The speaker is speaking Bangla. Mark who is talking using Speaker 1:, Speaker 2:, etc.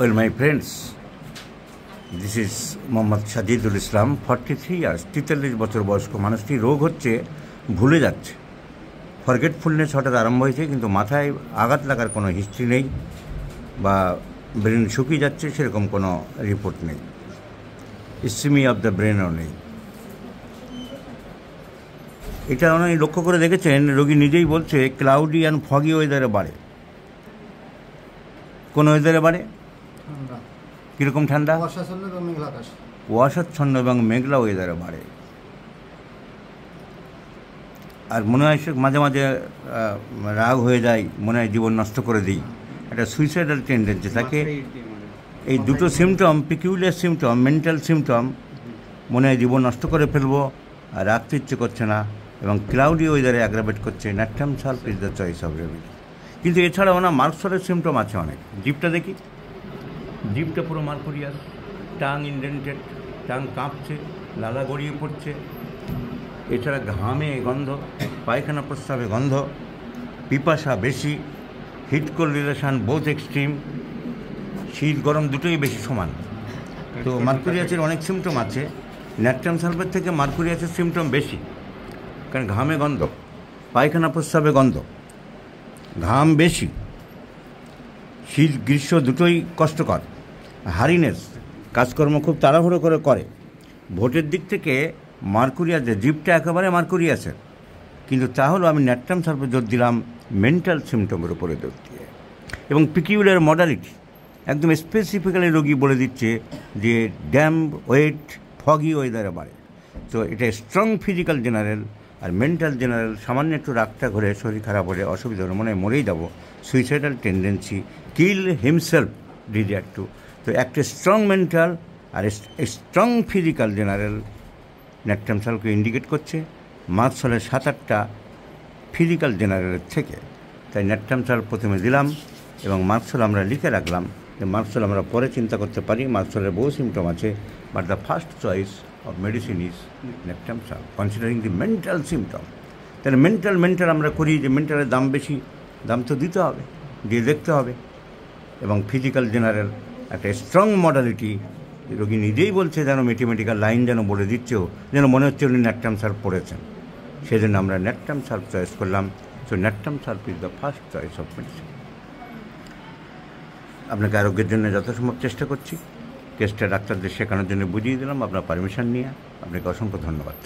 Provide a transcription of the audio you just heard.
Speaker 1: Well, my friends, this is Mohammad Sajidul Islam, 43 years, 43 বছর বয়স্ক মানুষটি রোগ হচ্ছে ভুলে যাচ্ছে, ফরগেটফুলনেস হঠাৎ আরম্ভ হয়েছে, কিন্তু মাথায় আঘাত লাগার কোনো হিস্ট্রি নেই বা ব্রেন শুকিয়ে যাচ্ছে সেরকম কোনো রিপোর্ট নেই, ইসিমি অফ দ্য ব্রেনও নেই। এটা উনি লক্ষ্য করে দেখেছেন, রোগী নিজেই বলছে ক্লাউডি অ্যান্ড ফগি ওয়েদারে বাড়ে। কোন ওয়েদারে বাড়ে? কীরকম ঠান্ডা? কুয়াশাচ্ছন্ন এবং মেঘলা ওয়েদারে বাড়ে। আর মনে হয় মাঝে মাঝে রাগ হয়ে যায়, মনে হয় জীবন নষ্ট করে দিই, একটা সুইসাইডাল টেন্ডেন্সি থাকে। এই দুটো symptom, peculiar symptom, mental symptom, মনে হয় জীবন নষ্ট করে ফেলবো, আর রাখতে ইচ্ছে করছে না, এবং ক্লাউডি ওয়েদারে অ্যাগ্রাভেট করছে। Natrum sulph is the choice of remedy. কিন্তু এছাড়াও না মার্কসলের সিমটম আছে অনেক। জিভটা দেখি, জিভটা পুরো মার্কুরিয়াস, টাং ইনডেন্টেড, টাং কাঁপছে, লালা গড়িয়ে পড়ছে। এছাড়া ঘামে গন্ধ, পায়খানা প্রস্রাবে গন্ধ, পিপাসা বেশি, heat cold relation both extreme, শীত গরম দুটোই বেশি সমান। তো মার্কুরিয়াসের অনেক সিমটম আছে। ন্যাট্রাম সালফের থেকে মার্কুরিয়াসের সিমটম বেশি, কারণ ঘামে গন্ধ, পায়খানা প্রস্রাবে গন্ধ, ঘাম বেশি, শীত গ্রীষ্ম দুটোই কষ্টকর, হারিনেস, কাজকর্ম খুব তাড়াহুড়ো করে। ভোটের দিক থেকে মার্কুরিয়াসের জিভটা একেবারে মার্কুরিয়াসের, কিন্তু তাহলেও আমি ন্যাট্রাম সালফে জোর দিলাম মেন্টাল সিমটমের উপরে জোর দিয়ে। এবং পিকিউলার মডালিটি একদম স্পেসিফিক্যালি রোগী বলে দিচ্ছে যে ড্যাম্প, ওয়েট, ফগি ওয়েদারে বাড়ে। তো এটা স্ট্রং ফিজিক্যাল জেনারেল, আর মেন্টাল জেনারেল সামান্য একটু রাগটা ঘরে শরীর খারাপ হলে অসুবিধা হলে মনে হয় মরেই যাবো, suicidal tendency, kill himself desire to. তো একটা স্ট্রং মেন্টাল আর স্ট্রং ফিজিক্যাল জেনারেল ন্যাট্রাম সালফকে ইন্ডিকেট করছে। মার্কসলের 7-8টা ফিজিক্যাল জেনারেলের থেকে। তাই ন্যাট্রাম সালফ প্রথমে দিলাম, এবং মার্কসল আমরা লিখে রাখলাম যে মার্কসল আমরা পরে চিন্তা করতে পারি, মার্কসলের বহু সিমটম আছে, but the first choice of medicine is natrum sulph, considering the mental symptom. তাহলে মেন্টাল আমরা করি যে মেন্টালের দাম বেশি, দাম তো দিতে হবে, দিয়ে দেখতে হবে। এবং ফিজিক্যাল জেনারেল একটা স্ট্রং মডালিটি, রোগী নিজেই বলছে, যেন ম্যাথমেটিক্যাল লাইন যেন বলে দিচ্ছেও, যেন মনে হচ্ছে উনি ন্যাট্রাম সালফ পড়েছেন। সেজন্য আমরা ন্যাট্রাম সালফ চয়েস করলাম। So natrum sulph is the first choice of medicine. আপনাকে আরোগ্যের জন্য যথাসম্ভব চেষ্টা করছি। কেসটা ডাক্তারদের শেখানোর জন্য বুঝিয়ে দিলাম, আপনার পারমিশন নিয়ে। আপনাকে অসংখ্য ধন্যবাদ।